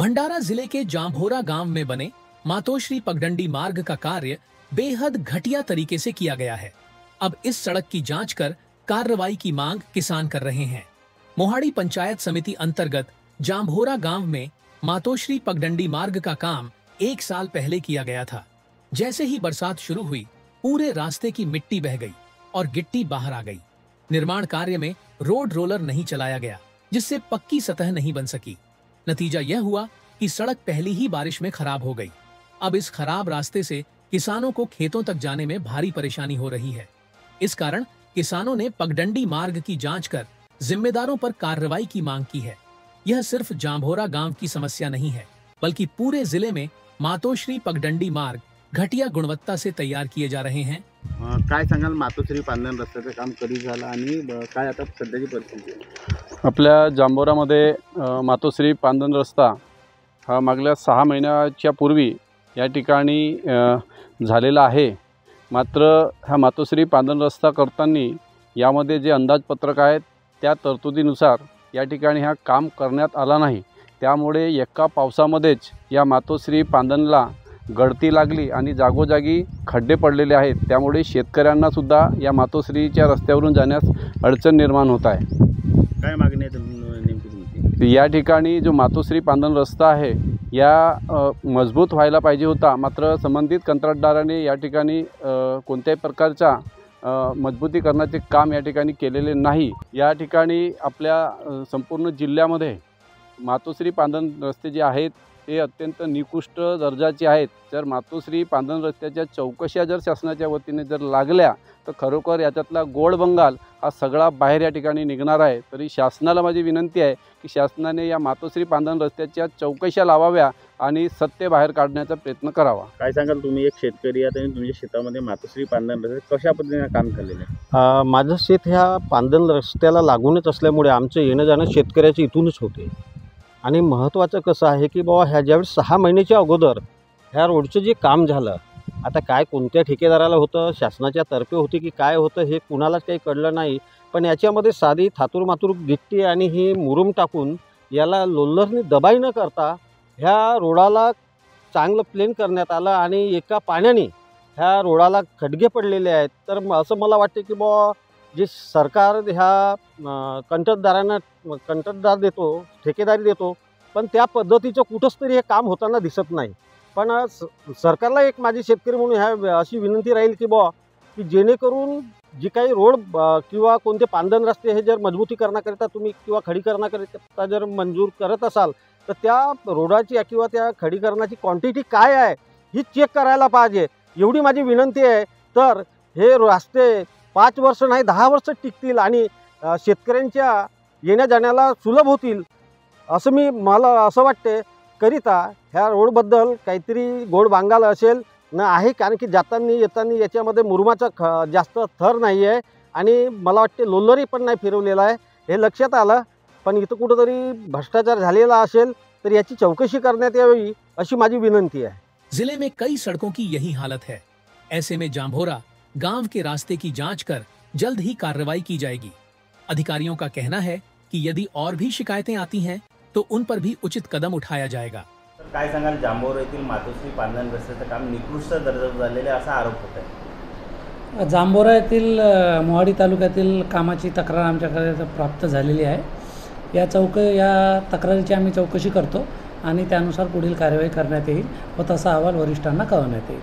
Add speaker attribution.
Speaker 1: भंडारा जिले के जांभोरा गांव में बने मातोश्री पगडंडी मार्ग का कार्य बेहद घटिया तरीके से किया गया है। अब इस सड़क की जांच कर कार्रवाई की मांग किसान कर रहे हैं। मोहाड़ी पंचायत समिति अंतर्गत जांभोरा गांव में मातोश्री पगडंडी मार्ग का काम 1 साल पहले किया गया था। जैसे ही बरसात शुरू हुई, पूरे रास्ते की मिट्टी बह गई और गिट्टी बाहर आ गई। निर्माण कार्य में रोड रोलर नहीं चलाया गया, जिससे पक्की सतह नहीं बन सकी। नतीजा यह हुआ कि सड़क पहली ही बारिश में खराब हो गई। अब इस खराब रास्ते से किसानों को खेतों तक जाने में भारी परेशानी हो रही है। इस कारण किसानों ने पगडंडी मार्ग की जांच कर जिम्मेदारों पर कार्रवाई की मांग की है। यह सिर्फ जांभोरा गांव की समस्या नहीं है, बल्कि पूरे जिले में मातोश्री पगडंडी मार्ग घटिया गुणवत्ता से तैयार किए जा रहे हैं।
Speaker 2: काय सांगाल, मातोश्री पांधन रस्त्याचं काम कधी झालं आणि काय आता सध्याची परिस्थिती आहे?
Speaker 3: आपल्या जांभोरामध्ये मातोश्री पांधन रस्ता हा मागल्या 6 महिन्याच्या पूर्वी या ठिकाणी झालेला आहे। मात्र हा मातोश्री पांधन रस्ता करताना यामध्ये जे अंदाजपत्रक आहेत त्या तरतुदीनुसार या ठिकाणी हा काम करण्यात आला नाही। त्यामुळे एका पावसामध्येच या मातोश्री पांधनला गळती लागली आणि जागोजागी खड्डे पडलेले आहेत। त्यामुळे शेतकऱ्यांना सुद्धा या मातोश्रीच्या रस्त्यावरून जाण्यास अडचण निर्माण होत आहे।
Speaker 2: काय मागणी आहे नेमकी तुमची?
Speaker 3: या ठिकाणी जो मातोश्री पांधन रस्ता आहे या मजबूत व्हायला पाहिजे होता, मात्र संबंधित कंत्राटदाराने या ठिकाणी कोणत्याही प्रकारचा मजबूतीकरणाचे काम या ठिकाणी केलेले नाही। या ठिकाणी आपल्या संपूर्ण जिल्ह्यामध्ये मातोश्री पांधन रस्ते जे आहेत ते अत्यंत निकृष्ट दर्जाचे आहेत। जर मातोश्री पांधन रस्त्याच्या चौकशा जर शासनाच्या वतीने जर लागल्या तर खरोखर याच्यातला गोड बंगाल हा सगळा बाहेर या ठिकाणी निघणार आहे। तरी शासनाला माझी विनंती आहे की शासनाने या मातोश्री पांधन रस्त्याच्या चौकशा लावाव्या आणि सत्य बाहेर काढण्याचा प्रयत्न करावा।
Speaker 2: काय सांगाल, तुम्ही एक शेतकरी आहात आणि तुमच्या शेतामध्ये मातोश्री पांधन रस्ते कशा पद्धतीने काम झालेलं आहे?
Speaker 4: माझं शेत ह्या पांधन रस्त्याला लागूनच असल्यामुळे आमचं येणं जाणं शेतकऱ्याचं इथूनच होते। आणि महत्त्वाचं कसं आहे की बाबा ह्या ज्यावेळेस 6 महिन्याच्या अगोदर ह्या रोडचं जे काम झालं, आता काय कोणत्या ठेकेदाराला होतं, शासनाच्या तर्फे होते की काय होतं हे कुणालाच काही कळलं नाही। पण याच्यामध्ये साधी थातूरमातूर गिट्टी आणि ही मुरुम टाकून याला लोलरने दबाई न करता ह्या रोडाला चांगलं प्लेन करण्यात आलं आणि एका पाण्याने ह्या रोडाला खड्डे पडलेले आहेत। तर असं मला वाटतं की बाबा जे सरकार ह्या कंत्राटदार देतो, ठेकेदारी देतो, पण त्या पद्धतीचं कुठंच तरी हे काम होताना दिसत नाही। पण सरकारला एक माझी शेतकरी म्हणून ह्या अशी विनंती राहील की बुवा की जेणेकरून जी काही रोड किंवा कोणते पांधन रस्ते हे जर मजबूतीकरणाकरिता तुम्ही किंवा खडीकरणाकरिता जर मंजूर करत असाल तर त्या रोडाची किंवा त्या खडीकरणाची क्वांटिटी काय आहे ही चेक करायला पाहिजे, एवढी माझी विनंती आहे। तर हे रस्ते 5 वर्ष नाही 10 वर्ष टिकतील आणि शेतकऱ्यांच्या येण्या जाण्याला सुलभ होतील असं मला असं वाटते। करिता ह्या रोडबद्दल काहीतरी गोड बांगाल असेल न आहे, कारण की जाताना येताना याच्यामध्ये मुरुमाचा जास्त थर नाही आहे आणि मला वाटते लोलरी पण नाही फिरवलेला आहे, हे लक्षात आलं। पण इथं कुठंतरी भ्रष्टाचार झालेला असेल तर याची चौकशी करण्यात यावी अशी माझी विनंती आहे।
Speaker 1: जिले में कई सड़कों की यही हालत है। ऐसे में जांभोरा गांव के रास्ते की जांच कर जल्द ही कार्रवाई की जाएगी। अधिकारियों का कहना है कि यदि और भी शिकायतें आती हैं तो उन पर भी उचित कदम उठाया जाएगा।
Speaker 2: तर काय सांगाल, जांभोरा येथील मातोश्री पांधन रस्त्याचं काम निकृष्ट दर्जाचं झालेलं असा आरोप होत आहे।
Speaker 5: जांभोरा येथील मोहाडी तालुक्यातील कामाची तक्रार आमच्याकडे प्राप्त झालेली आहे। या तक्रारीची आम्ही चौकशी करतो आणि त्यानुसार पुढील कार्यवाही करण्यात येईल व तसा अहवाल वरिष्ठांना कळवण्यात येईल।